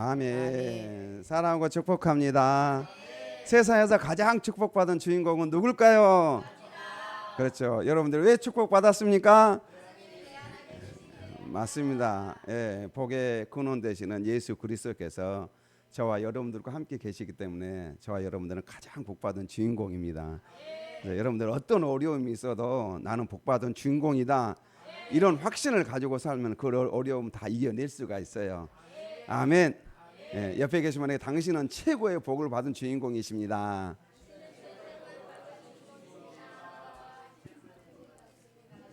아멘. 사랑하고 축복합니다. 세상에서 가장 축복받은 주인공은 누굴까요? 그렇죠. 여러분들 왜 축복받았습니까? 맞습니다. 예, 복의 근원 되시는 예수 그리스도께서 저와 여러분들과 함께 계시기 때문에 저와 여러분들은 가장 복받은 주인공입니다. 여러분들 어떤 어려움이 있어도 나는 복받은 주인공이다, 이런 확신을 가지고 살면 그 어려움 다 이겨낼 수가 있어요. 아멘. 예, 옆에 계신 분에게 당신은 최고의 복을 받은 주인공이십니다.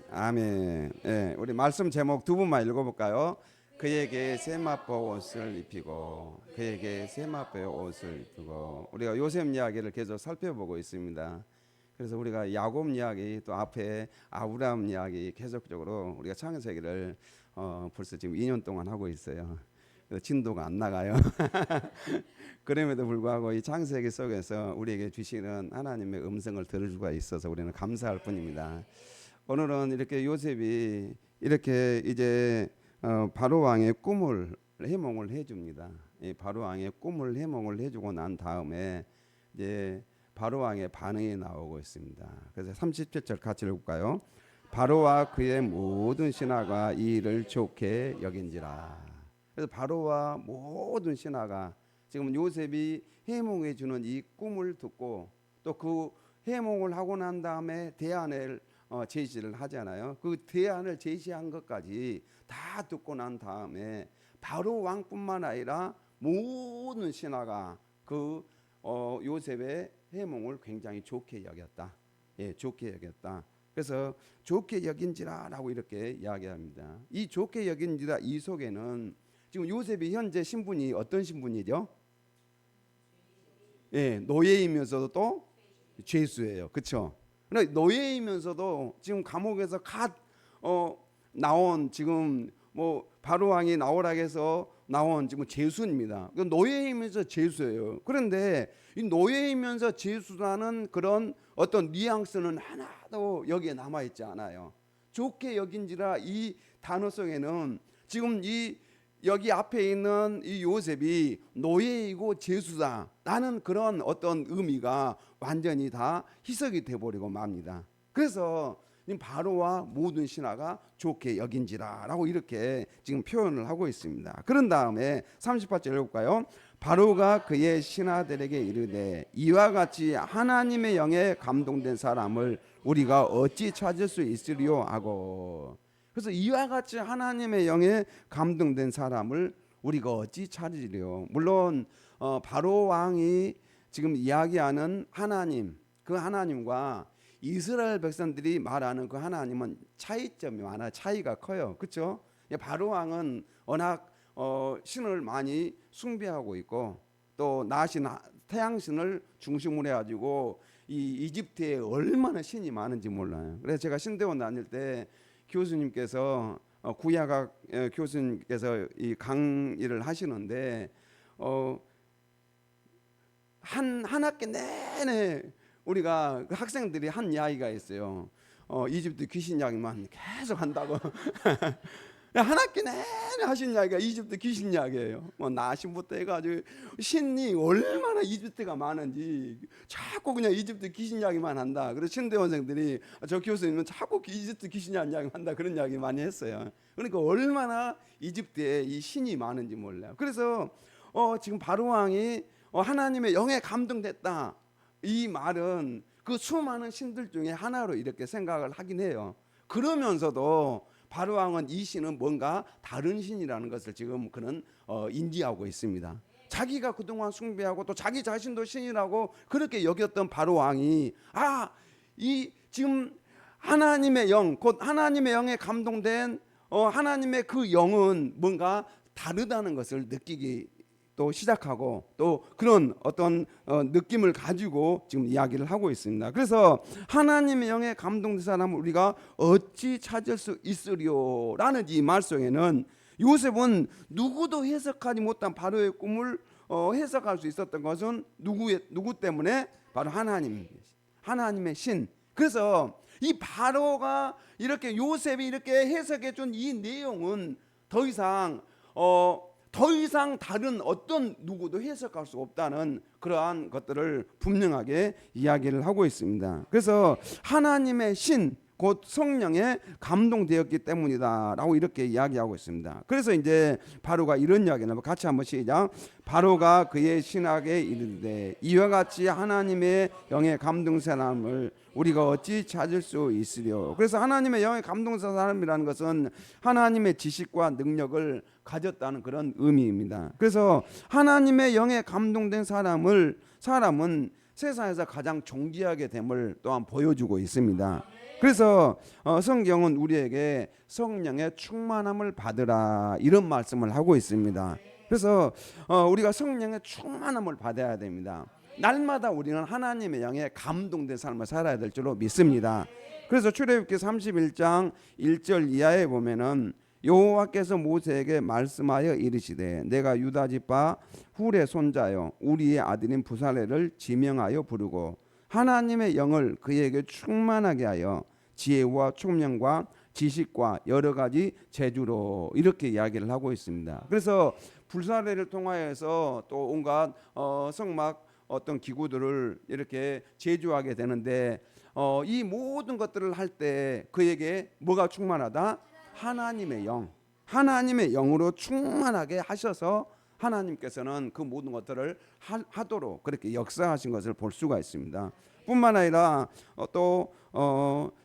아멘. 예, 우리 말씀 제목 두 분만 읽어볼까요? 그에게 세마포 옷을 입히고, 그에게 세마포 옷을 입히고. 우리가 요셉 이야기를 계속 살펴보고 있습니다. 그래서 우리가 야곱 이야기, 또 앞에 아브라함 이야기 계속적으로 우리가 창세기를 벌써 지금 2년 동안 하고 있어요. 진도가 안 나가요. 그럼에도 불구하고 이 창세기 속에서 우리에게 주시는 하나님의 음성을 들을 수가 있어서 우리는 감사할 뿐입니다. 오늘은 이렇게 요셉이 이렇게 이제 바로 왕의 꿈을 해몽을 해줍니다. 이 바로 왕의 꿈을 해몽을 해주고 난 다음에 이제 바로 왕의 반응이 나오고 있습니다. 그래서 37절 같이 읽을까요? 바로와 그의 모든 신하가 이 일을 좋게 여긴지라. 그래서 바로와 모든 신하가 지금 요셉이 해몽해 주는 이 꿈을 듣고 또 그 해몽을 하고 난 다음에 대안을 제시를 하잖아요. 그 대안을 제시한 것까지 다 듣고 난 다음에 바로 왕뿐만 아니라 모든 신하가 그 요셉의 해몽을 굉장히 좋게 여겼다. 예, 좋게 여겼다. 그래서 좋게 여긴지라라고 이렇게 이야기합니다. 이 좋게 여긴지라 이 속에는 지금 요셉이 현재 신분이 어떤 신분이죠? 예, 노예이면서도 또 죄수예요. 그렇죠? 그러니까 노예이면서도 지금 감옥에서 갓 나온 지금 뭐 바로 왕이 나오라 해서 나온 지금 죄수입니다. 노예이면서 죄수예요. 그런데 이 노예이면서 죄수라는 그런 어떤 뉘앙스는 하나도 여기에 남아 있지 않아요. 좋게 여긴지라 이 단어 속에는 지금 이 여기 앞에 있는 이 요셉이 노예이고 죄수다 라는 그런 어떤 의미가 완전히 다 희석이 돼버리고 맙니다. 그래서 바로와 모든 신하가 좋게 여긴지라 라고 이렇게 지금 표현을 하고 있습니다. 그런 다음에 38절 읽을까요? 바로가 그의 신하들에게 이르되 이와 같이 하나님의 영에 감동된 사람을 우리가 어찌 찾을 수 있으리요 하고. 그래서 이와 같이 하나님의 영에 감동된 사람을 우리가 어찌 찾으리요. 물론 바로 왕이 지금 이야기하는 하나님, 그 하나님과 이스라엘 백성들이 말하는 그 하나님은 차이점이 많아요. 차이가 커요. 그렇죠? 바로 왕은 워낙 신을 많이 숭배하고 있고 또 나신 태양신을 중심으로 해가지고 이 이집트에 얼마나 신이 많은지 몰라요. 그래서 제가 신대원 다닐 때 교수님께서 구약학 교수님께서 이 강의를 하시는데 한 학기 내내 우리가 그 학생들이 한 이야기가 있어요. 이집트 귀신 이야기만 계속 한다고. 한 학기 내내 하신 이야기가 이집트 귀신 이야기예요. 뭐 나신부터 해가지고 신이 얼마나 이집트가 많은지 자꾸 그냥 이집트 귀신 이야기만 한다. 그래서 신대원생들이 저 교수님은 자꾸 이집트 귀신 이야기만 한다, 그런 이야기 많이 했어요. 그러니까 얼마나 이집트에 이 신이 많은지 몰라요. 그래서 지금 바로 왕이 하나님의 영에 감동됐다, 이 말은 그 수많은 신들 중에 하나로 이렇게 생각을 하긴 해요. 그러면서도 바로 왕은 이 신은 뭔가 다른 신이라는 것을 지금 그는 인지하고 있습니다. 자기가 그동안 숭배하고 또 자기 자신도 신이라고 그렇게 여겼던 바로 왕이 이 지금 하나님의 영, 곧 하나님의 영에 감동된 하나님의 그 영은 뭔가 다르다는 것을 느끼기 또 시작하고 또 그런 어떤 느낌을 가지고 지금 이야기를 하고 있습니다. 그래서 하나님의 영에 감동된 사람을 우리가 어찌 찾을 수 있으리요 라는 이 말 속에는 요셉은 누구도 해석하지 못한 바로의 꿈을 해석할 수 있었던 것은 누구 때문에? 바로 하나님의 신. 그래서 이 바로가 이렇게 요셉이 이렇게 해석해 준 이 내용은 더 이상 더 이상 다른 어떤 누구도 해석할 수 없다는 그러한 것들을 분명하게 이야기를 하고 있습니다. 그래서 하나님의 신 곧 성령에 감동되었기 때문이다라고 이렇게 이야기하고 있습니다. 그래서 이제 바로가 이런 이야기를 같이 한번 시작. 바로가 그의 신학에 이르되 이와 같이 하나님의 영에 감동된 사람을 우리가 어찌 찾을 수 있으려. 그래서 하나님의 영에 감동된 사람이라는 것은 하나님의 지식과 능력을 가졌다는 그런 의미입니다. 그래서 하나님의 영에 감동된 사람은 세상에서 가장 존귀하게 됨을 또한 보여주고 있습니다. 그래서 성경은 우리에게 성령의 충만함을 받으라 이런 말씀을 하고 있습니다. 그래서 우리가 성령의 충만함을 받아야 됩니다. 날마다 우리는 하나님의 영에 감동된 삶을 살아야 될 줄로 믿습니다. 그래서 출애굽기 31장 1절 이하에 보면은 여호와께서 모세에게 말씀하여 이르시되 내가 유다 지파 훌의 손자요 우리의 아들인 부살레를 지명하여 부르고 하나님의 영을 그에게 충만하게 하여 지혜와 총명과 지식과 여러 가지 재주로 이렇게 이야기를 하고 있습니다. 그래서 부살레를 통하여서 또 온갖 성막 어떤 기구들을 이렇게 제조하게 되는데 이 모든 것들을 할 때 그에게 뭐가 충만하다? 하나님의 영으로 충만하게 하셔서 하나님께서는 그 모든 것들을 하도록 그렇게 역사하신 것을 볼 수가 있습니다. 뿐만 아니라 또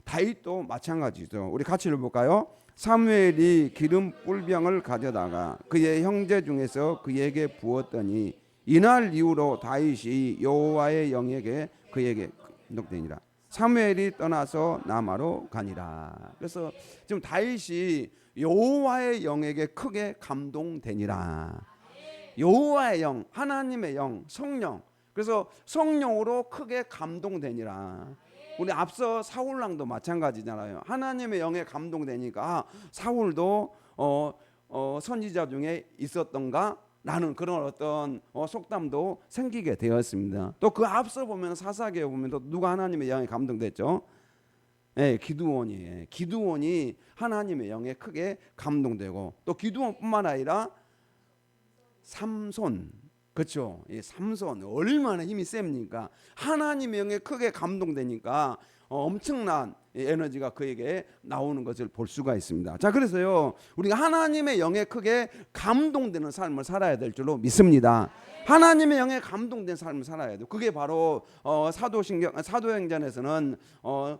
다윗도 마찬가지죠. 우리 같이 읽어볼까요? 사무엘이 기름 뿔병을 가져다가 그의 형제 중에서 그에게 부었더니 이날 이후로 다윗이 여호와의 영에게 그에게 감동되니라. 사무엘이 떠나서 라마로 가니라. 그래서 지금 다윗이 여호와의 영에게 크게 감동되니라. 여호와의 영, 하나님의 영, 성령. 그래서 성령으로 크게 감동되니라. 우리 앞서 사울랑도 마찬가지잖아요. 하나님의 영에 감동되니까 사울도 선지자 중에 있었던가 라는 그런 어떤 속담도 생기게 되었습니다. 또 그 앞서 보면 사사기에 보면 또 누가 하나님의 영에 감동됐죠? 네, 기드온이 하나님의 영에 크게 감동되고 또 기드온뿐만 아니라 삼손, 그렇죠? 삼손 얼마나 힘이 셉니까? 하나님의 영에 크게 감동되니까 엄청난 에너지가 그에게 나오는 것을 볼 수가 있습니다. 자, 그래서요 우리가 하나님의 영에 크게 감동되는 삶을 살아야 될 줄로 믿습니다. 하나님의 영에 감동된 삶을 살아야 돼요. 그게 바로 사도행전에서는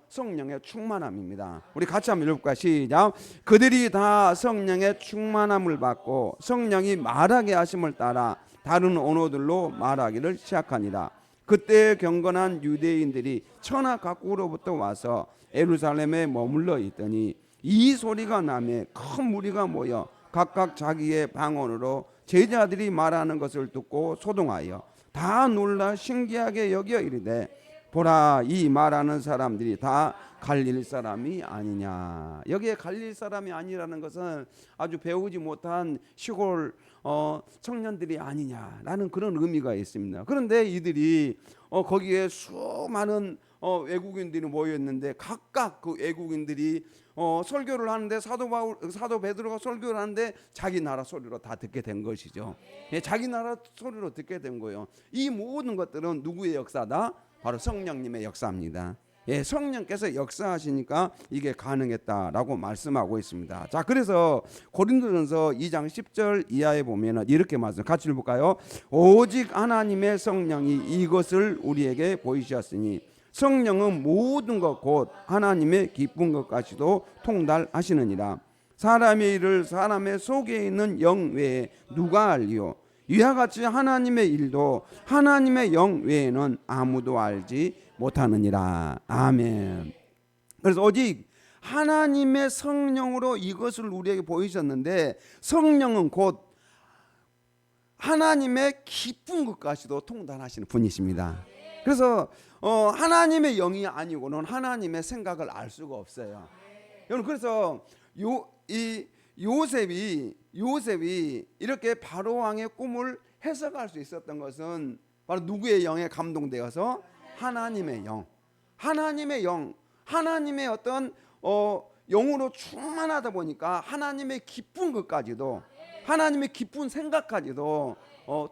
성령의 충만함입니다. 우리 같이 한번 읽어볼까요? 시작. 그들이 다 성령의 충만함을 받고 성령이 말하게 하심을 따라 다른 언어들로 말하기를 시작하니라. 그때 경건한 유대인들이 천하 각국으로부터 와서 예루살렘에 머물러 있더니 이 소리가 나매 큰 무리가 모여 각각 자기의 방언으로 제자들이 말하는 것을 듣고 소동하여 다 놀라 신기하게 여겨 이르되 보라 이 말하는 사람들이 다 갈릴 사람이 아니냐. 여기에 갈릴 사람이 아니라는 것은 아주 배우지 못한 시골 청년들이 아니냐라는 그런 의미가 있습니다. 그런데 이들이 거기에 수많은 외국인들이 모였는데 각각 그 외국인들이 설교를 하는데 사도 베드로가 설교를 하는데 자기 나라 소리로 다 듣게 된 것이죠. 자기 나라 소리로 듣게 된 거예요. 이 모든 것들은 누구의 역사다? 바로 성령님의 역사입니다. 성령께서 역사하시니까 이게 가능했다라고 말씀하고 있습니다. 자, 그래서 고린도전서 2장 10절 이하에 보면 이렇게 말씀 같이 읽어볼까요? 오직 하나님의 성령이 이것을 우리에게 보이셨으니 성령은 모든 것 곧 하나님의 기쁜 것까지도 통달하시느니라. 사람의 일을 사람의 속에 있는 영 외에 누가 알리요? 이와 같이 하나님의 일도 하나님의 영 외에는 아무도 알지 못하느니라. 아멘. 그래서 오직 하나님의 성령으로 이것을 우리에게 보이셨는데 성령은 곧 하나님의 기쁜 것까지도 통달하시는 분이십니다. 그래서 하나님의 영이 아니고는 하나님의 생각을 알 수가 없어요. 여러분, 그래서 요셉이 이렇게 바로 왕의 꿈을 해석할 수 있었던 것은 바로 누구의 영에 감동되어서 하나님의 영, 하나님의 어떤 영으로 충만하다 보니까 하나님의 기쁜 것까지도 하나님의 깊은 생각까지도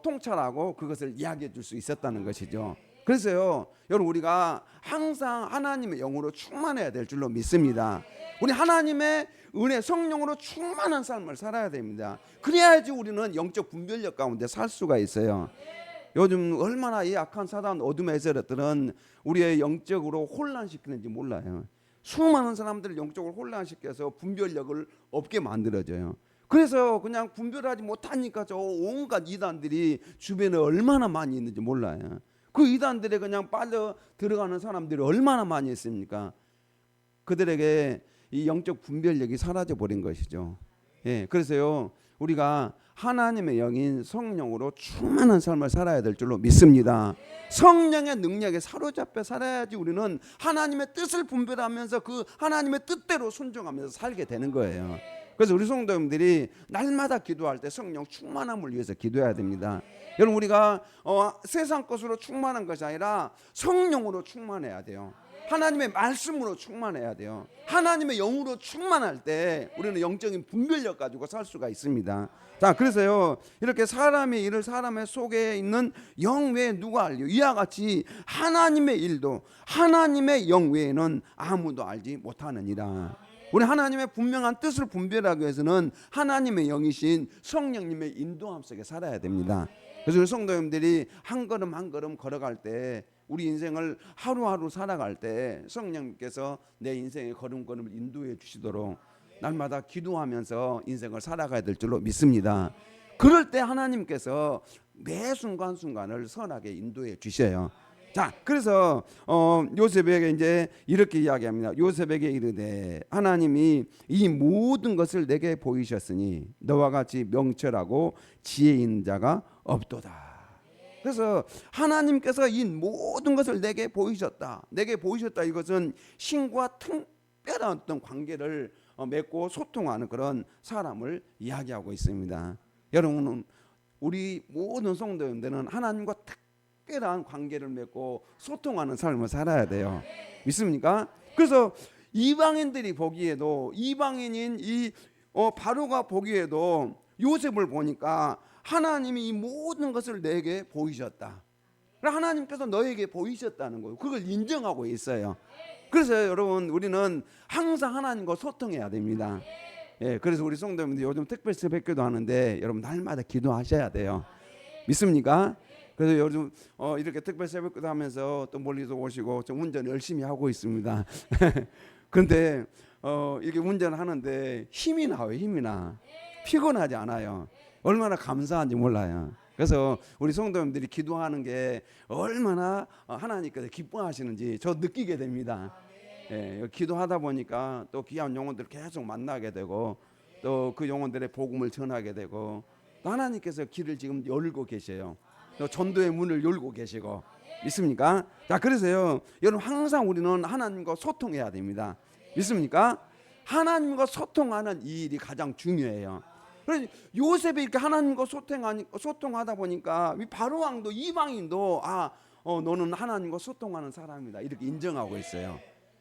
통찰하고 그것을 이야기해 줄 수 있었다는 것이죠. 그래서요, 여러분, 우리가 항상 하나님의 영으로 충만해야 될 줄로 믿습니다. 우리 하나님의 은혜, 성령으로 충만한 삶을 살아야 됩니다. 그래야지 우리는 영적 분별력 가운데 살 수가 있어요. 요즘 얼마나 이 악한 사단 어둠의 세력들은 우리의 영적으로 혼란시키는지 몰라요. 수많은 사람들을 영적으로 혼란시켜서 분별력을 없게 만들어져요. 그래서 그냥 분별하지 못하니까 저 온갖 이단들이 주변에 얼마나 많이 있는지 몰라요. 그 이단들에 그냥 빠져 들어가는 사람들이 얼마나 많이 있습니까? 그들에게 이 영적 분별력이 사라져 버린 것이죠. 예, 그래서요, 우리가 하나님의 영인 성령으로 충만한 삶을 살아야 될 줄로 믿습니다. 성령의 능력에 사로잡혀 살아야지 우리는 하나님의 뜻을 분별하면서 그 하나님의 뜻대로 순종하면서 살게 되는 거예요. 그래서 우리 성도님들이 날마다 기도할 때 성령 충만함을 위해서 기도해야 됩니다. 여러분, 우리가 세상 것으로 충만한 것이 아니라 성령으로 충만해야 돼요. 하나님의 말씀으로 충만해야 돼요. 하나님의 영으로 충만할 때 우리는 영적인 분별력 가지고 살 수가 있습니다. 자, 그래서요, 이렇게 사람의 일을 사람의 속에 있는 영 외에 누가 알려? 이와 같이 하나님의 일도 하나님의 영 외에는 아무도 알지 못하느니라. 우리 하나님의 분명한 뜻을 분별하기 위해서는 하나님의 영이신 성령님의 인도함 속에 살아야 됩니다. 그래서 우리 성도님들이 한 걸음 한 걸음 걸어갈 때, 우리 인생을 하루하루 살아갈 때 성령님께서 내 인생의 걸음걸음을 인도해 주시도록 날마다 기도하면서 인생을 살아가야 될 줄로 믿습니다. 그럴 때 하나님께서 매 순간순간을 선하게 인도해 주셔요. 자, 그래서 요셉에게 이제 이렇게 이야기합니다. 요셉에게 이르되 하나님이 이 모든 것을 내게 보이셨으니 너와 같이 명철하고 지혜 있는 자가 없도다. 그래서 하나님께서 이 모든 것을 내게 보이셨다. 내게 보이셨다. 이것은 신과 특별한 어떤 관계를 맺고 소통하는 그런 사람을 이야기하고 있습니다. 여러분은, 우리 모든 성도님들은 하나님과 특별한 관계를 맺고 소통하는 삶을 살아야 돼요. 믿습니까? 그래서 이방인들이 보기에도, 이방인인 이 바로가 보기에도 요셉을 보니까 하나님이 이 모든 것을 내게 보이셨다. 하나님께서 너에게 보이셨다는 거예요. 그걸 인정하고 있어요. 그래서 여러분, 우리는 항상 하나님과 소통해야 됩니다. 예, 그래서 우리 성도님들 요즘 특별 새벽기도 하는데 여러분 날마다 기도하셔야 돼요. 믿습니까? 그래서 요즘 이렇게 특별 새벽기도 하면서 또 멀리서 오시고 좀 운전 열심히 하고 있습니다. 그런데 이렇게 운전하는데 힘이 나와요. 힘이 나. 피곤하지 않아요. 얼마나 감사한지 몰라요. 그래서 우리 성도님들이 기도하는 게 얼마나 하나님께서 기뻐하시는지 저 느끼게 됩니다. 예, 기도하다 보니까 또 귀한 영혼들을 계속 만나게 되고 또 그 영혼들의 복음을 전하게 되고 또 하나님께서 길을 지금 열고 계셔요. 또 전도의 문을 열고 계시고. 믿습니까? 자, 그래서요, 여러분 항상 우리는 하나님과 소통해야 됩니다. 믿습니까? 하나님과 소통하는 이 일이 가장 중요해요. 그래서 요셉이 이렇게 하나님과 소통하다 보니까 바로 왕도 이방인도 너는 하나님과 소통하는 사람이다 이렇게 인정하고 있어요.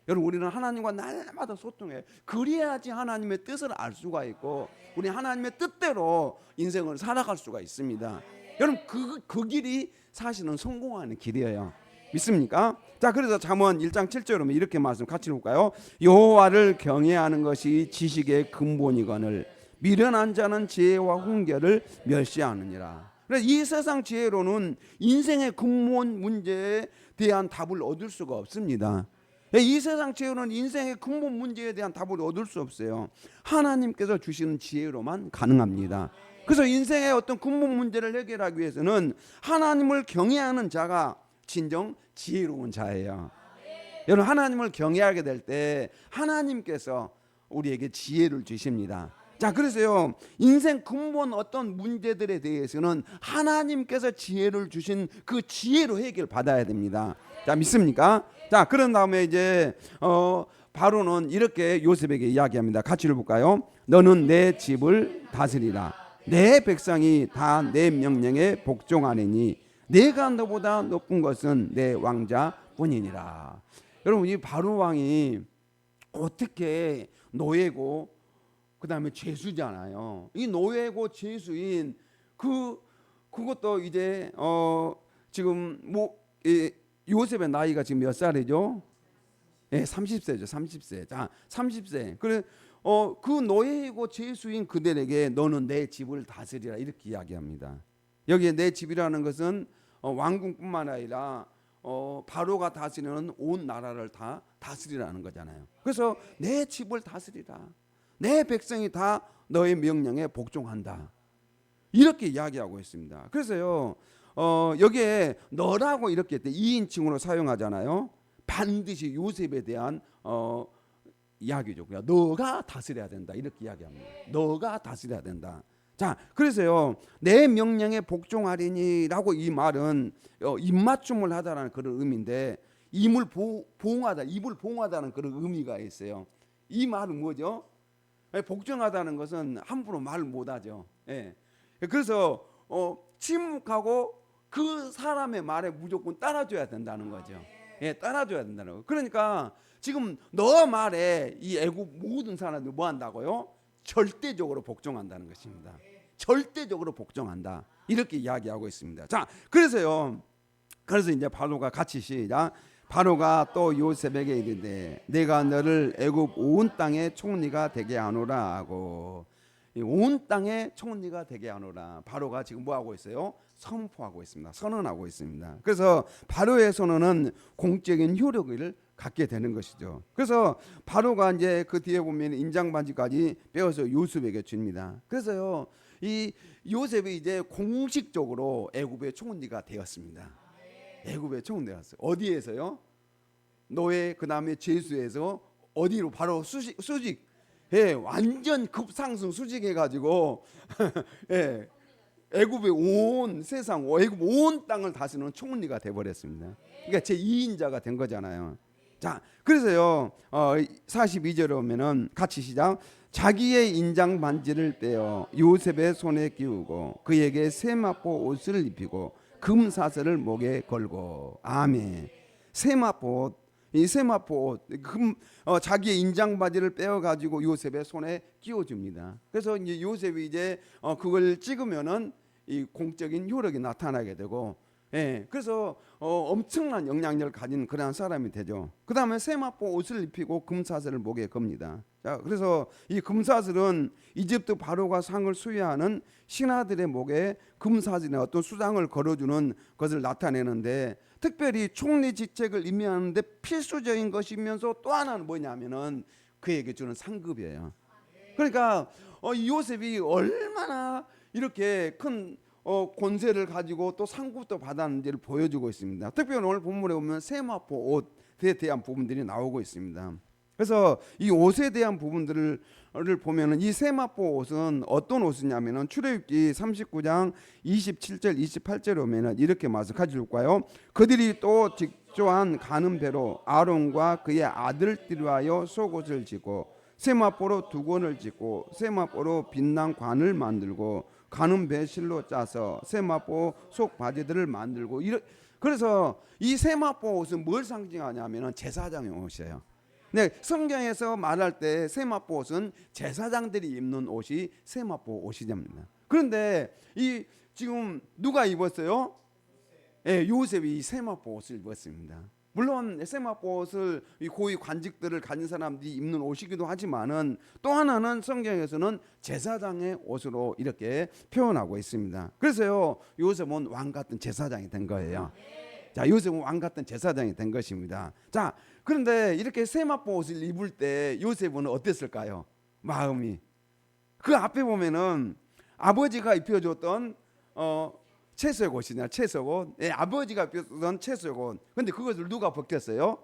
여러분, 우리는 하나님과 날마다 소통해. 그래야지 하나님의 뜻을 알 수가 있고 우리 하나님의 뜻대로 인생을 살아갈 수가 있습니다. 여러분, 그 길이 사실은 성공하는 길이에요. 믿습니까? 자, 그래서 잠언 1장 7절에 이렇게 말씀 같이 볼까요? 여호와를 경외하는 것이 지식의 근본이거늘 미련한 자는 지혜와 훈계를 멸시하느니라. 그래서 이 세상 지혜로는 인생의 근본 문제에 대한 답을 얻을 수가 없습니다. 이 세상 지혜로는 인생의 근본 문제에 대한 답을 얻을 수 없어요. 하나님께서 주시는 지혜로만 가능합니다. 그래서 인생의 어떤 근본 문제를 해결하기 위해서는 하나님을 경외하는 자가 진정 지혜로운 자예요. 여러분, 하나님을 경외하게 될 때 하나님께서 우리에게 지혜를 주십니다. 자, 그래서요, 인생 근본 어떤 문제들에 대해서는 하나님께서 지혜를 주신 그 지혜로 해결 받아야 됩니다. 자, 믿습니까? 자, 그런 다음에 이제 바로는 이렇게 요셉에게 이야기합니다. 같이 읽어볼까요? 너는 내 집을 다스리라. 내 백성이 다 내 명령에 복종하리니 내가 너보다 높은 것은 내 왕자뿐이니라. 여러분, 이 바로 왕이 어떻게 노예고 그다음에 죄수잖아요. 이 노예고 죄수인 그것도 이제 지금 요셉의 나이가 지금 몇 살이죠? 예, 30세죠. 30세. 자, 30세. 그래 그 노예이고 죄수인 그들에게 너는 내 집을 다스리라 이렇게 이야기합니다. 여기에 내 집이라는 것은 왕궁뿐만 아니라 바로가 다스리는 온 나라를 다 다스리라는 거잖아요. 그래서 내 집을 다스리라. 내 백성이 다 너의 명령에 복종한다. 이렇게 이야기하고 있습니다. 그래서요 여기에 너라고 이렇게 2인칭으로 사용하잖아요. 반드시 요셉에 대한 이야기죠. 그냥 너가 다스려야 된다 이렇게 이야기합니다. 너가 다스려야 된다. 자, 그래서요 내 명령에 복종하리니라고 이 말은 입맞춤을 하다라는 그런 의미인데 입을 보응하다는 그런 의미가 있어요. 이 말은 뭐죠? 복종하다는 것은 함부로 말 못하죠. 예. 그래서 침묵하고 그 사람의 말에 무조건 따라줘야 된다는 거죠. 예, 따라줘야 된다는 거. 그러니까 지금 너 말에 이 애국 모든 사람들이 뭐 한다고요? 절대적으로 복종한다는 것입니다. 절대적으로 복종한다. 이렇게 이야기하고 있습니다. 자, 그래서 이제 바로가 같이 시작. 바로가 또 요셉에게 이르되 내가 너를 애굽 온 땅의 총리가 되게 하노라 하고 온 땅의 총리가 되게 하노라. 바로가 지금 뭐 하고 있어요? 선포하고 있습니다. 선언하고 있습니다. 그래서 바로의 선언은 공적인 효력을 갖게 되는 것이죠. 그래서 바로가 이제 그 뒤에 보면 인장 반지까지 빼어서 요셉에게 줍니다. 그래서요 이 요셉이 이제 공식적으로 애굽의 총리가 되었습니다. 애굽의 총리가 되었어요. 어디에서요? 노예 그다음에 죄수에서 어디로? 바로 수직. 예, 완전 급상승 수직해가지고 예, 애굽의 온 세상, 애굽 온 땅을 다스리는 총리가 돼버렸습니다. 그러니까 제 2인자가 된 거잖아요. 자, 그래서요 42절에 오면은 같이 시작. 자기의 인장 반지를 빼어 요셉의 손에 끼우고 그에게 세마포 옷을 입히고 금사슬을 목에 걸고. 아멘. 세마포 이 세마포 옷, 자기의 인장 바지를 빼어 가지고 요셉의 손에 끼워줍니다. 그래서 이제 요셉이 이제 그걸 찍으면은 이 공적인 효력이 나타나게 되고, 예, 그래서 엄청난 영향력을 가진 그러한 사람이 되죠. 그 다음에 세마포 옷을 입히고 금사슬을 목에 겁니다. 자, 그래서 이 금사슬은 이집트 바로가 상을 수여하는 신하들의 목에 금사슬이나 어떤 수장을 걸어주는 것을 나타내는데, 특별히 총리 직책을 임명하는데 필수적인 것이면서 또 하나는 뭐냐면은 그에게 주는 상급이에요. 그러니까 요셉이 얼마나 이렇게 큰 권세를 가지고 또 상급도 받았는지를 보여주고 있습니다. 특별히 오늘 본문에 보면 세마포 옷에 대한 부분들이 나오고 있습니다. 그래서 이 옷에 대한 부분들을 보면은 이 세마포 옷은 어떤 옷이냐면은 출애굽기 39장 27절 28절에 오면은 이렇게 말씀 가져올까요? 그들이 또 직조한 가는 배로 아론과 그의 아들들을 위하여 속옷을 짓고 세마포로 두건을 짓고 세마포로 빛난 관을 만들고 가는 배 실로 짜서 세마포 속 바지들을 만들고 그래서 이 세마포 옷은 뭘 상징하냐면은 제사장의 옷이에요. 네, 성경에서 말할 때 세마포 옷은 제사장들이 입는 옷이 세마포 옷이 됩니다. 그런데 이 지금 누가 입었어요? 예, 요셉이 이 세마포 옷을 입었습니다. 물론 세마포 옷을 이 고위 관직들을 가진 사람들이 입는 옷이기도 하지만은 또 하나는 성경에서는 제사장의 옷으로 이렇게 표현하고 있습니다. 그래서요 요셉은 왕 같은 제사장이 된 거예요. 자, 요셉은 왕 같은 제사장이 된 것입니다. 자, 그런데 이렇게 세마포 옷을 입을 때 요셉은 어땠을까요? 마음이. 그 앞에 보면은 아버지가 입혀줬던 채색 옷이냐, 채색 옷. 예, 아버지가 입혔던 채색 옷. 근데 그것을 누가 벗겼어요?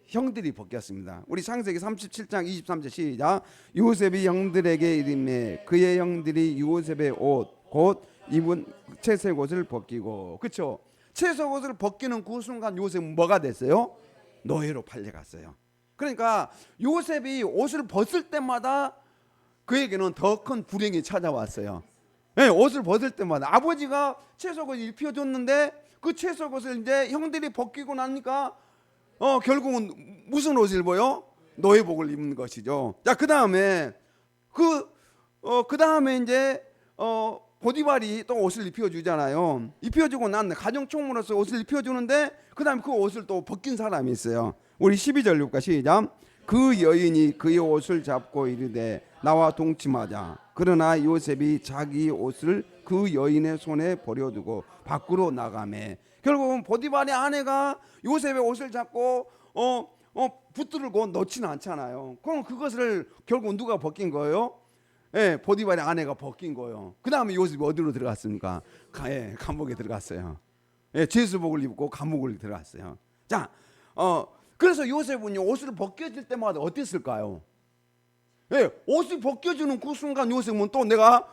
형들이 벗겼습니다. 우리 창세기 37장 23절 시작. 요셉이 형들에게 이르매 그의 형들이 요셉의 옷 곧 입은 채색 옷을 벗기고. 그렇죠? 채색 옷을 벗기는 그 순간 요셉은 뭐가 됐어요? 노예로 팔려갔어요. 그러니까 요셉이 옷을 벗을 때마다 그에게는 더 큰 불행이 찾아왔어요. 네, 옷을 벗을 때마다 아버지가 채석옷을 입혀줬는데 그 채석옷을 이제 형들이 벗기고 나니까 결국은 무슨 옷을 입어요? 노예복을 입는 것이죠. 자, 그 다음에 그 다음에 이제 보디발이 또 옷을 입혀주잖아요. 입혀주고 난 가정 총무로서 옷을 입혀주는데 그 다음에 그 옷을 또 벗긴 사람이 있어요. 우리 12절 읽을까 시작. 그 여인이 그의 옷을 잡고 이르되 나와 동침하자. 그러나 요셉이 자기 옷을 그 여인의 손에 버려두고 밖으로 나가매. 결국은 보디발의 아내가 요셉의 옷을 잡고 붙들고 넣지는 않잖아요. 그럼 그것을 결국 누가 벗긴 거예요? 예, 보디발의 아내가 벗긴 거예요. 그 다음에 요셉이 어디로 들어갔습니까? 감옥에 들어갔어요. 예, 죄수복을 입고 감옥을 들어갔어요. 자, 그래서 요셉은 옷을 벗겨질 때마다 어땠을까요? 예, 옷을 벗겨주는 그 순간 요셉은 또 내가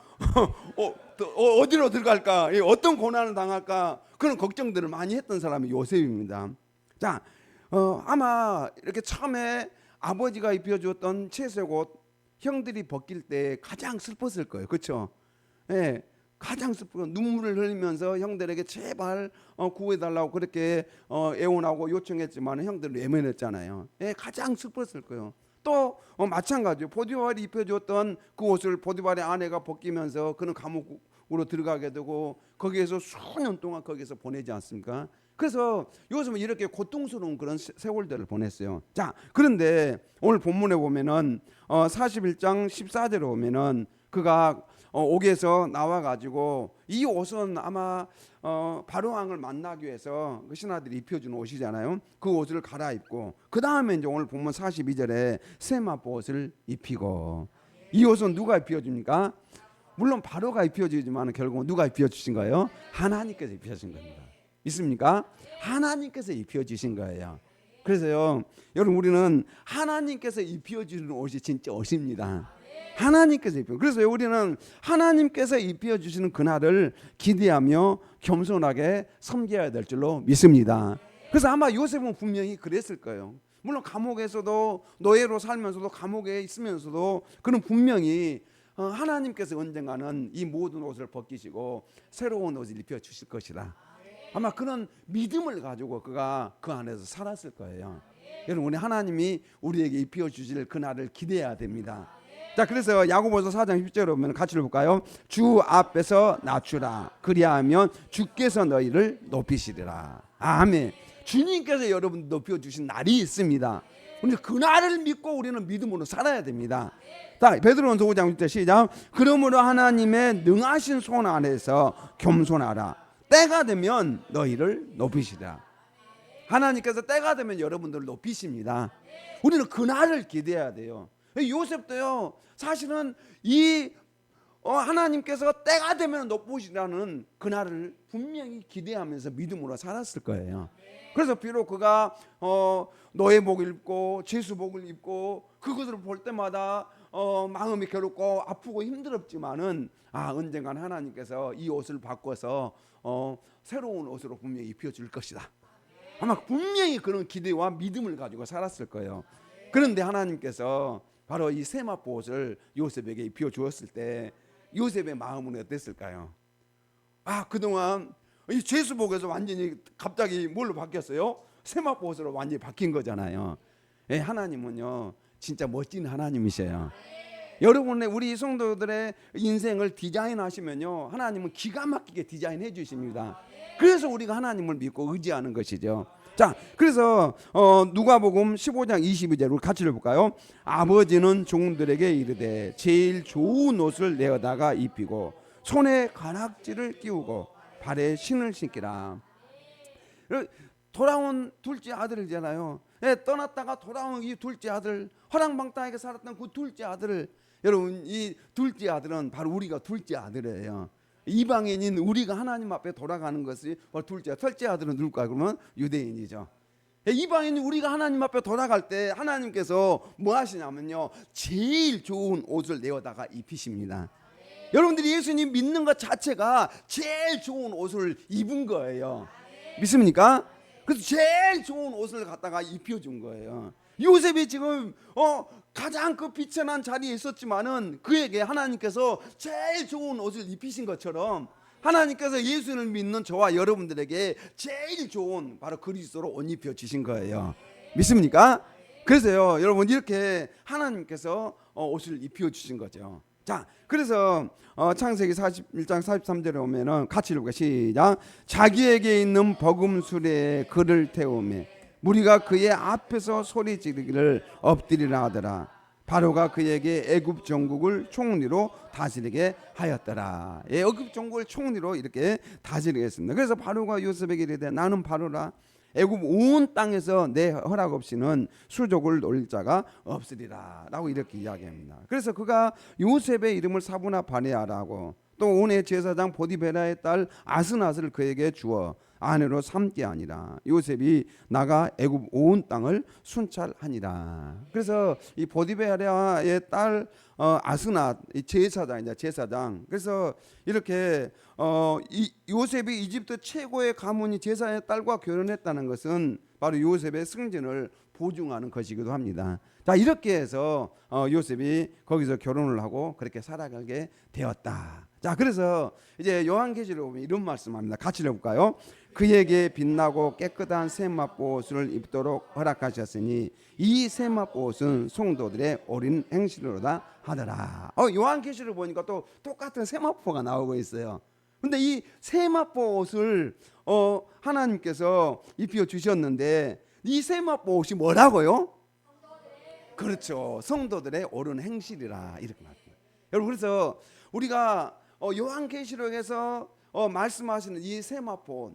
어디로 들어갈까, 어떤 고난을 당할까 그런 걱정들을 많이 했던 사람이 요셉입니다. 자, 아마 이렇게 처음에 아버지가 입혀주었던 채색 옷 형들이 벗길 때 가장 슬펐을 거예요. 그렇죠? 예, 가장 슬프고 눈물을 흘리면서 형들에게 제발 구해달라고 그렇게 애원하고 요청했지만 형들은 외면했잖아요. 예, 가장 슬펐을 거예요. 또 마찬가지로 보디발이 입혀줬던 그 옷을 보디발의 아내가 벗기면서 그는 감옥으로 들어가게 되고 거기에서 수년 동안 거기서 보내지 않습니까? 그래서 요즘은 이렇게 고통스러운 그런 세월들을 보냈어요. 자, 그런데 오늘 본문에 보면은 41장 14절에 보면은 그가 옥에서 나와 가지고 이 옷은 아마 바로 왕을 만나기 위해서 그 신하들이 입혀준 옷이잖아요. 그 옷을 갈아입고 그 다음에 이제 오늘 본문 42절에 세마포 옷을 입히고, 이 옷은 누가 입혀줍니까? 물론 바로가 입혀주지만 결국은 누가 입혀주신 거예요? 하나님께서 입혀주신 겁니다. 있습니까? 하나님께서 입혀주신 거예요. 그래서요, 여러분 우리는 하나님께서 입혀주는 옷이 진짜 옷입니다. 하나님께서 입혀. 그래서 우리는 하나님께서 입혀주시는 그날을 기대하며 겸손하게 섬겨야 될 줄로 믿습니다. 그래서 아마 요셉은 분명히 그랬을 거예요. 물론 감옥에서도 노예로 살면서도 감옥에 있으면서도 그는 분명히 하나님께서 언젠가는 이 모든 옷을 벗기시고 새로운 옷을 입혀주실 것이다. 아마 그런 믿음을 가지고 그가 그 안에서 살았을 거예요. 여러분, 우리 하나님이 우리에게 입혀주실 그날을 기대해야 됩니다. 자, 그래서 야고보서 4장 10절에 보면 같이 읽어볼까요? 주 앞에서 낮추라. 그리하면 주께서 너희를 높이시리라. 아멘. 주님께서 여러분 높여주신 날이 있습니다. 우리 그날을 믿고 우리는 믿음으로 살아야 됩니다. 자, 베드로전서 5장 6절 시작. 그러므로 하나님의 능하신 손 안에서 겸손하라. 때가 되면 너희를 높이시라. 하나님께서 때가 되면 여러분들을 높이십니다. 우리는 그날을 기대해야 돼요. 요셉도요, 사실은 이 하나님께서 때가 되면 높으시라는 그날을 분명히 기대하면서 믿음으로 살았을 거예요. 그래서 비록 그가 노예복을 입고 죄수복을 입고 그것을 볼 때마다 마음이 괴롭고 아프고 힘들었지만은 언젠간 하나님께서 이 옷을 바꿔서 새로운 옷으로 분명히 입혀줄 것이다. 아마 분명히 그런 기대와 믿음을 가지고 살았을 거예요. 그런데 하나님께서 바로 이 세마포 옷을 요셉에게 입혀 주었을 때 요셉의 마음은 어땠을까요? 그동안 이 죄수복에서 완전히 갑자기 뭘로 바뀌었어요? 세마포 옷으로 완전히 바뀐 거잖아요. 하나님은요 진짜 멋진 하나님이세요. 여러분의 우리 성도들의 인생을 디자인하시면요 하나님은 기가 막히게 디자인해 주십니다. 그래서 우리가 하나님을 믿고 의지하는 것이죠. 자, 그래서 누가복음 15장 22절을 같이 읽어볼까요? 아버지는 종들에게 이르되 제일 좋은 옷을 내어다가 입히고 손에 가락지를 끼우고 발에 신을 신기라. 돌아온 둘째 아들이잖아요. 떠났다가 돌아온 이 둘째 아들, 허랑방탕하게 살았던 그 둘째 아들을, 여러분 이 둘째 아들은 바로 우리가 둘째 아들이에요. 이방인인 우리가 하나님 앞에 돌아가는 것이 바로 둘째. 첫째 아들은 누굴까요? 그러면 유대인이죠. 이방인이 우리가 하나님 앞에 돌아갈 때 하나님께서 뭐 하시냐면요 제일 좋은 옷을 내어다가 입히십니다. 여러분들이 예수님 믿는 것 자체가 제일 좋은 옷을 입은 거예요. 믿습니까? 그래서 제일 좋은 옷을 갖다가 입혀준 거예요. 요셉이 지금 가장 그 비천한 자리에 있었지만은 그에게 하나님께서 제일 좋은 옷을 입히신 것처럼 하나님께서 예수를 믿는 저와 여러분들에게 제일 좋은 바로 그리스도로 옷 입혀 주신 거예요. 믿습니까? 그래서요 여러분 이렇게 하나님께서 옷을 입혀 주신 거죠. 자, 그래서 창세기 41장 43절에 오면은 같이 읽을까? 시작. 자기에게 있는 버금술에 그를 태우매 무리가 그의 앞에서 소리 지르기를 엎드리라 하더라. 바로가 그에게 애굽 전국을 총리로 다스리게 하였더라. 예, 애굽 전국을 총리로 이렇게 다스리게 했습니다. 그래서 바로가 요셉에게 이르되 나는 바로라. 애굽 온 땅에서 내 허락 없이는 수족을 놀릴 자가 없으리라 라고 이렇게 이야기합니다. 그래서 그가 요셉의 이름을 사브나 바네아라고 또 온의 제사장 보디베라의 딸 아스낫을 그에게 주어 아내로 삼게 아니라 요셉이 나가 애굽 온 땅을 순찰하니라. 그래서 이 보디베라의 딸 아스낫 제사장이자 제사장. 그래서 이렇게 이 요셉이 이집트 최고의 가문이 제사의 딸과 결혼했다는 것은 바로 요셉의 승진을 보증하는 것이기도 합니다. 자, 이렇게 해서 요셉이 거기서 결혼을 하고 그렇게 살아가게 되었다. 자, 그래서 이제 요한계시록에 보면 이런 말씀합니다. 같이 읽어볼까요? 그에게 빛나고 깨끗한 세마포 옷을 입도록 허락하셨으니 이 세마포 옷은 성도들의 옳은 행실로다 하더라. 요한계시록 보니까 또 똑같은 세마포가 나오고 있어요. 근데 이 세마포 옷을 하나님께서 입혀 주셨는데 이 세마포 옷이 뭐라고요? 그렇죠. 성도들의 옳은 행실이라 이렇게 말합니다. 여러분, 그래서 우리가 요한계시록에서 말씀하시는 이 세마포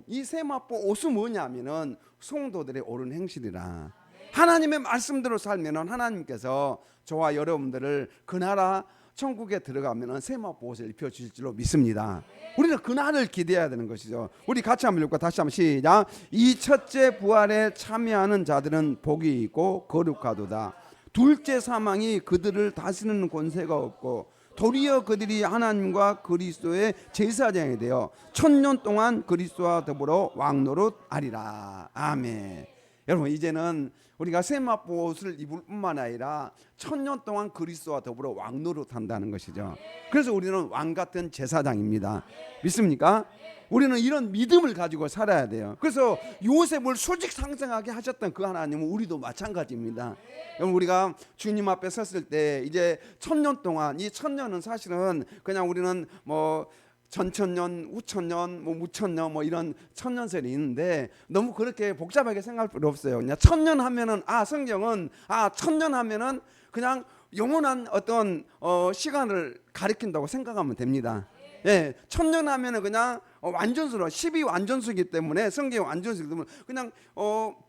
옷은 뭐냐면은 성도들의 옳은 행실이라. 하나님의 말씀대로 살면은 하나님께서 저와 여러분들을 그 나라 천국에 들어가면은 세마포 옷을 입혀 주실 줄로 믿습니다. 우리는 그 날을 기대해야 되는 것이죠. 우리 같이 한번 읽고 다시 한번 시작. 이 첫째 부활에 참여하는 자들은 복이 있고 거룩하도다. 둘째 사망이 그들을 다스리는 권세가 없고 도리어 그들이 하나님과 그리스도의 제사장이 되어 1000년 동안 그리스도와 더불어 왕노릇하리라. 아멘. 여러분, 이제는 우리가 세마포 옷을 입을 뿐만 아니라 1000년 동안 그리스도와 더불어 왕노릇한다는 것이죠. 그래서 우리는 왕 같은 제사장입니다. 믿습니까? 우리는 이런 믿음을 가지고 살아야 돼요. 그래서 요셉을 수직상승하게 하셨던 그 하나님은 우리도 마찬가지입니다. 우리가 주님 앞에 섰을 때 이제 1000년 동안, 이 1000년은 사실은 그냥 우리는 뭐 전천년, 우천년, 뭐 무천년 뭐 이런 천년설이 있는데 너무 그렇게 복잡하게 생각할 필요 없어요. 그냥 천년 하면은 성경은 1000년 하면은 그냥 영원한 어떤 시간을 가리킨다고 생각하면 됩니다. 예, 1000년 하면은 그냥 완전수로 12 완전수이기 때문에 성경이 완전수이기 때문에 그냥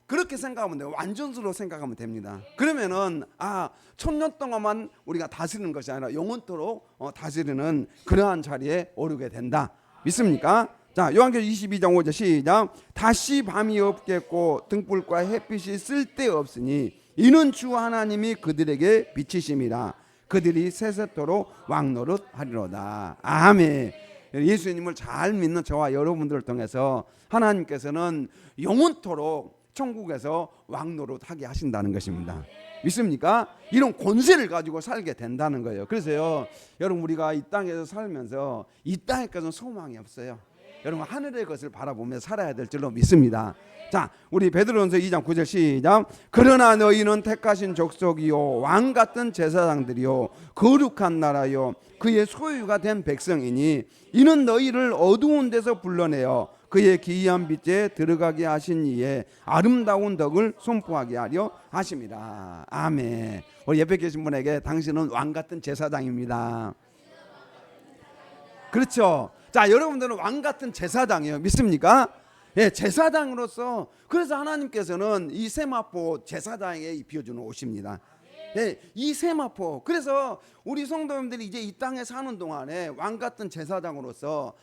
그렇게 생각하면 돼요. 완전수로 생각하면 됩니다. 그러면은 1000년 동안만 우리가 다스리는 것이 아니라 영원토록 다스리는 그러한 자리에 오르게 된다. 믿습니까? 자, 요한계시록 22장 5절 시작. 다시 밤이 없겠고 등불과 햇빛이 쓸데없으니 이는 주 하나님이 그들에게 비치심이라. 그들이 세세토록 왕노릇하리로다. 아멘. 예수님을 잘 믿는 저와 여러분들을 통해서 하나님께서는 영원토록 천국에서 왕노릇하게 하신다는 것입니다. 믿습니까? 이런 권세를 가지고 살게 된다는 거예요. 그래서요, 여러분, 우리가 이 땅에서 살면서 이 땅에 것은 소망이 없어요. 여러분, 하늘의 것을 바라보며 살아야 될 줄로 믿습니다. 자, 우리 베드로전서 2장 9절 시작. 그러나 너희는 택하신 족속이요 왕 같은 제사장들이요 거룩한 나라요 그의 소유가 된 백성이니 이는 너희를 어두운 데서 불러내어 그의 기이한 빛에 들어가게 하신 이의 아름다운 덕을 선포하게 하려 하심이라. 아멘. 우리 옆에 계신 분에게 당신은 왕 같은 제사장입니다. 그렇죠. 자, 여러분들은 왕 같은 제사장이에요. 믿습니까? 예, 제사장으로서 그래서 하나님께서는 이 세마포 제사장에게 입혀주는 옷입니다. 예, 이 세마포. 그래서 우리 성도님들이 이제 이 땅에 사는 동안에 왕 같은 제사장으로서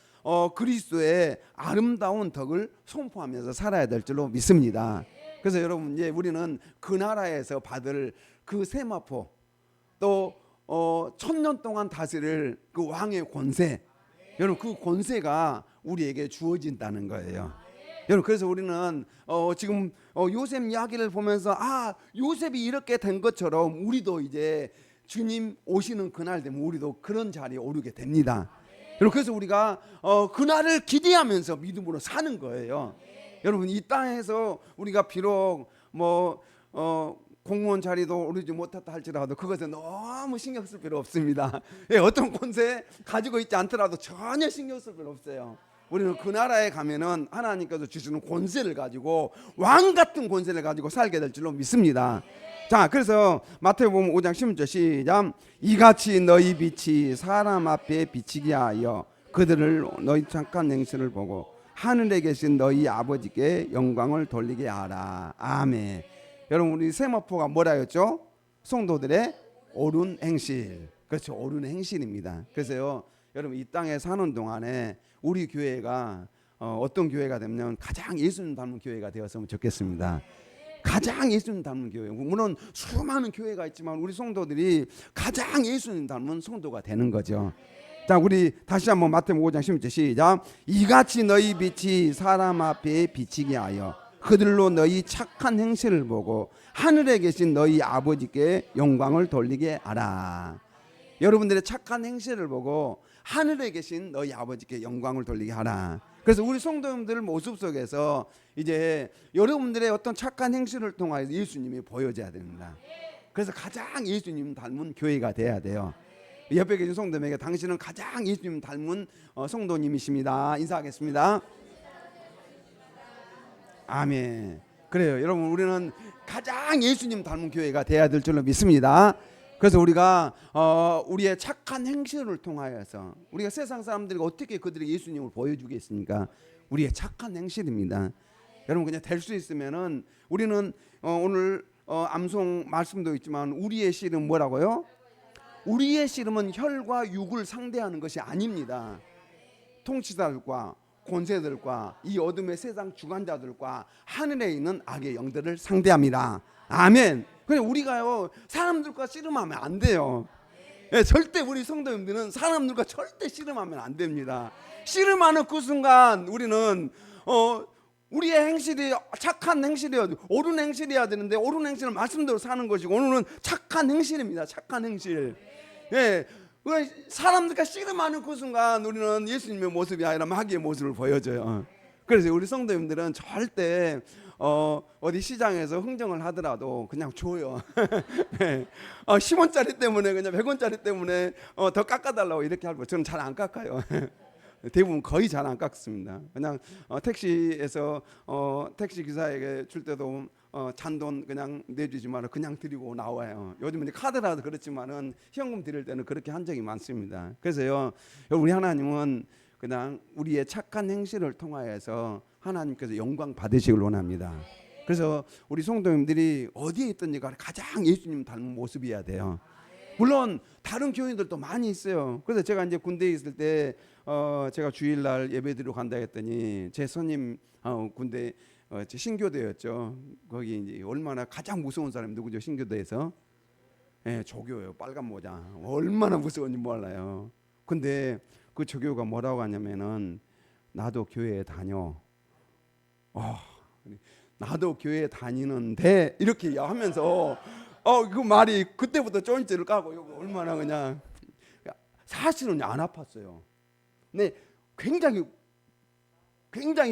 그리스도의 아름다운 덕을 선포하면서 살아야 될 줄로 믿습니다. 그래서 여러분, 이제 우리는 그 나라에서 받을 그 세마포 또 1000년 동안 다스릴 그 왕의 권세, 여러분, 그 권세가 우리에게 주어진다는 거예요. 여러분, 그래서 우리는 지금 요셉 이야기를 보면서 요셉이 이렇게 된 것처럼 우리도 이제 주님 오시는 그날 되면 우리도 그런 자리에 오르게 됩니다. 여러분, 그래서 우리가 그날을 기대하면서 믿음으로 사는 거예요. 여러분, 이 땅에서 우리가 비록 공무원 자리도 오르지 못했다 할지라도 그것에 너무 신경 쓸 필요 없습니다. 예, 어떤 권세 가지고 있지 않더라도 전혀 신경 쓸 필요 없어요. 우리는 그 나라에 가면은 하나님께서 주시는 권세를 가지고 왕 같은 권세를 가지고 살게 될 줄로 믿습니다. 자, 그래서 마태복음 5장 16절 시작. 이같이 너희 빛이 사람 앞에 비치게 하여 그들을 너희 착한 행실을 보고 하늘에 계신 너희 아버지께 영광을 돌리게 하라. 아멘. 여러분, 우리 세마포가 뭐라 했죠? 성도들의 옳은 행실. 그렇죠, 옳은 행실입니다. 그래서요, 여러분, 이 땅에 사는 동안에 우리 교회가 어떤 교회가 되면 가장 예수님 닮은 교회가 되었으면 좋겠습니다. 가장 예수님 닮은 교회. 물론 수많은 교회가 있지만 우리 성도들이 가장 예수님 닮은 성도가 되는 거죠. 자, 우리 다시 한번 마태복음 5장 16절 시작. 이같이 너희 빛이 사람 앞에 비치게 하여 그들로 너희 착한 행실을 보고 하늘에 계신 너희 아버지께 영광을 돌리게 하라. 여러분들의 착한 행실을 보고 하늘에 계신 너희 아버지께 영광을 돌리게 하라. 그래서 우리 성도님들 모습 속에서 이제 여러분들의 어떤 착한 행실을 통하여 예수님이 보여져야 됩니다. 그래서 가장 예수님 닮은 교회가 돼야 돼요. 옆에 계신 성도님에게 당신은 가장 예수님 닮은 성도님이십니다. 인사하겠습니다. 아멘. 그래요, 여러분, 우리는 가장 예수님 닮은 교회가 돼야 될 줄로 믿습니다. 그래서 우리가 우리의 착한 행실을 통하여서 우리가 세상 사람들이 어떻게 그들이 예수님을 보여주겠습니까? 우리의 착한 행실입니다. 여러분, 그냥 될 수 있으면은 우리는 오늘 암송 말씀도 있지만 우리의 씨름은 뭐라고요? 우리의 씨름은 혈과 육을 상대하는 것이 아닙니다. 통치자들과 권세들과 이 어둠의 세상 주관자들과 하늘에 있는 악의 영들을 상대합니다. 아멘. 그냥 우리가요 사람들과 씨름하면 안 돼요. 예, 절대 우리 성도님들은 사람들과 절대 씨름하면 안 됩니다. 씨름하는 그 순간 우리는 우리의 행실이 착한 행실이어야 돼. 옳은 행실이어야 되는데 옳은 행실은 말씀대로 사는 것이고 오늘은 착한 행실입니다. 착한 행실. 예, 사람들과 씨름하는 그 순간 우리는 예수님의 모습이 아니라 마귀의 모습을 보여줘요. 그래서 우리 성도님들은 절대 어디 시장에서 흥정을 하더라도 그냥 줘요. 10원짜리 때문에 그냥 100원짜리 때문에 더 깎아달라고 이렇게 하고 저는 잘 안 깎아요. 대부분 거의 잘 안 깎습니다. 그냥 택시에서 택시 기사에게 줄 때도 잔돈 그냥 내주지만 그냥 드리고 나와요. 요즘은 카드라도 그렇지만은 현금 드릴 때는 그렇게 한 적이 많습니다. 그래서요, 우리 하나님은 그냥 우리의 착한 행실을 통하여서 하나님께서 영광 받으시길 원합니다. 그래서 우리 성도님들이 어디에 있든지 간에 가장 예수님 닮은 모습이어야 돼요. 물론 다른 교인들도 많이 있어요. 그래서 제가 이제 군대에 있을 때 제가 주일날 예배드리러 간다 했더니 제 선임 군대 제 신교대였죠. 거기 이제 얼마나 가장 무서운 사람이 누구죠? 신교대에서 조교예요. 빨간 모자. 얼마나 무서운지 몰라요. 근데 그 조교가 뭐라고 하냐면은 나도 교회에 다녀. 나도 교회에 다니는데 이렇게 하면서 그 말이 그때부터 쫀지를 까고 이거 얼마나 그냥 사실은 안 아팠어요. 근데 굉장히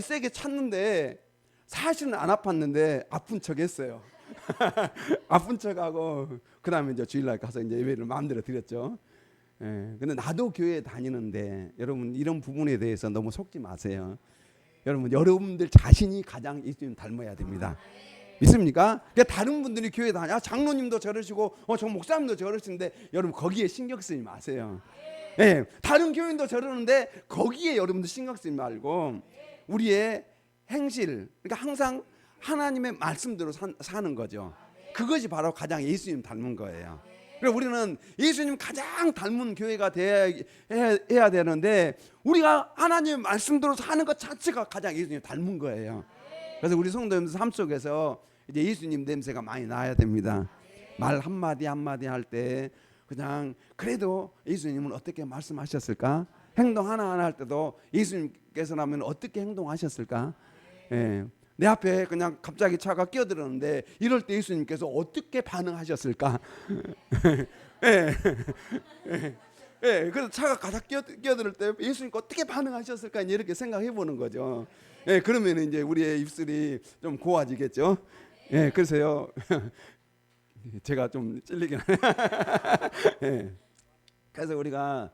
세게 찼는데 사실은 안 아팠는데 아픈 척했어요. 아픈 척하고 그다음에 이제 주일날 가서 이제 예배를 마음대로 드렸죠. 근데 나도 교회에 다니는데 여러분 이런 부분에 대해서 너무 속지 마세요. 여러분들 자신이 가장 예수님 닮아야 됩니다. 믿습니까? 그러니까 다른 분들이 교회 다녀 장로님도 저러시고 저 목사님도 저러시는데 여러분 거기에 신경 쓰지 마세요. 다른 교인도 저러는데 거기에 여러분들 신경 쓰지 말고 우리의 행실, 그러니까 항상 하나님의 말씀대로 사는 거죠. 그것이 바로 가장 예수님 닮은 거예요. 그래서 우리는 예수님 가장 닮은 교회가 해야 되는데 우리가 하나님의 말씀대로 사는 것 자체가 가장 예수님 닮은 거예요. 그래서 우리 성도님들 삶 속에서 이제 예수님 냄새가 많이 나야 됩니다. 말 한마디 한마디 할 때 그냥 그래도 예수님은 어떻게 말씀하셨을까? 행동 하나하나 할 때도 예수님께서라면 어떻게 행동하셨을까? 내 앞에 그냥 갑자기 차가 끼어들었는데 이럴 때 예수님께서 어떻게 반응하셨을까? 그래서 차가 가닥 끼어들 때 예수님께 어떻게 반응하셨을까? 이렇게 생각해 보는 거죠. 그러면 이제 우리의 입술이 좀 고와지겠죠. 그래서요. 제가 좀 찔리긴 하네. 예. 그래서 우리가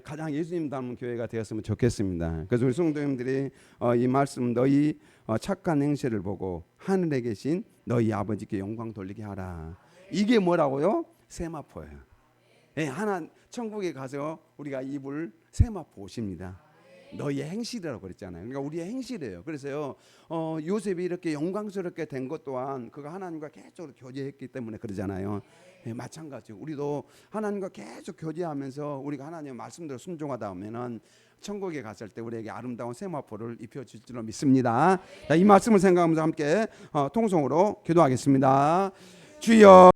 가장 예수님 닮은 교회가 되었으면 좋겠습니다. 그래서 우리 성도님들이 이 말씀 너희 착한 행실을 보고 하늘에 계신 너희 아버지께 영광 돌리게 하라. 이게 뭐라고요? 세마포예요. 예, 하나 천국에 가서 우리가 입을 세마포 옷입니다. 너희의 행실이라고 그랬잖아요. 그러니까 우리의 행실이에요. 그래서요, 요셉이 이렇게 영광스럽게 된 것 또한 그가 하나님과 계속 교제했기 때문에 그러잖아요. 예, 마찬가지로 우리도 하나님과 계속 교제하면서 우리가 하나님의 말씀대로 순종하다 보면은 천국에 갔을 때 우리에게 아름다운 세마포를 입혀줄 줄로 믿습니다. 자, 이 말씀을 생각하면서 함께 통성으로 기도하겠습니다. 주여.